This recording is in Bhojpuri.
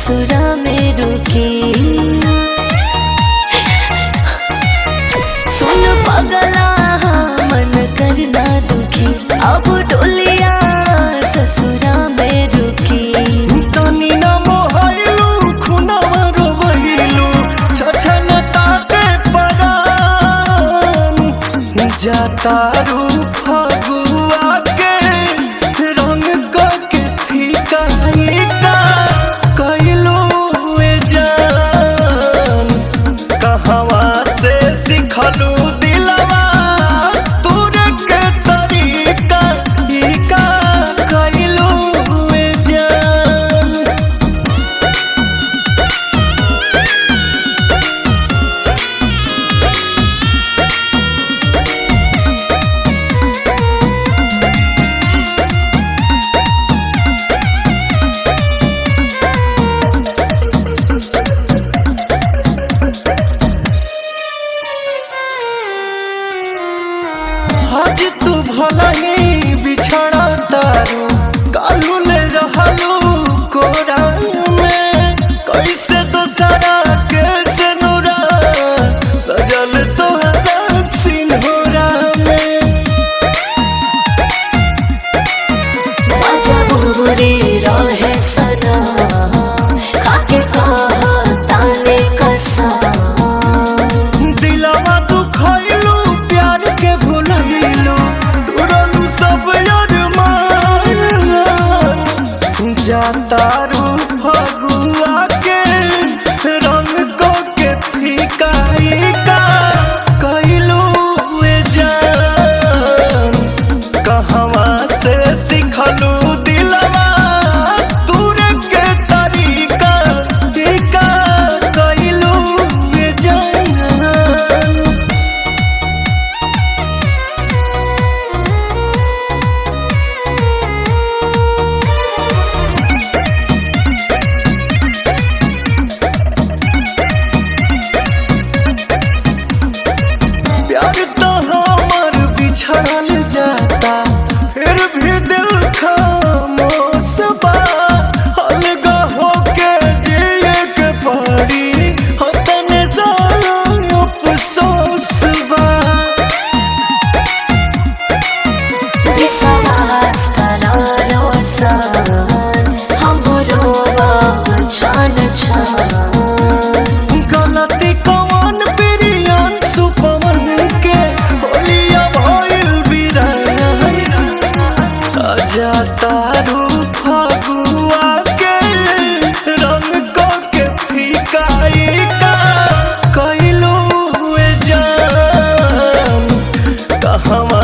ससुरा में रुकी। सुन पगला मन करना दुखी, अब डोलिया ससुरा में रुकी। तनी न मोहलू खुनवा रोवैलू छछन ताके परान। जातारू फगुआ के रंग के फीका फीका कइलू ए जान। कहवा से सिखलू दिलवा तोरे के तरीका फीका कइलू ए जान। आज तू भला ही बिछड़ा तारू, कालू ले रहलू कोरा में। कैसे दोसरा कैसे नूरा सजल तोहरा सिंहोरा में। मजबूरी रहे सना खाके कहा ताने कसम। दिलवा तू खइलू प्यार के भुलैलू, तुरलू सब अरमान। जातारू फगुआ के रंग को के फीका फीका कइलू ए जान। कहवा से सिखलू दिलवा तोरे के तरीका फीका कइलू ए जान। प्यार तो हमर बिछड़ल जाता, फिर भी दिल खामोश बा। अलगा होके जिए के पड़ी हो तने सारा अफसोस बा। विश्वास करा रोशन हमरो बाप छान छान। गलती कौन बिरियान सुपवन के होलिया भइल बिरान। जातारू फगुआ के रंग को के फीका फीका कइलू ए जान। कहवा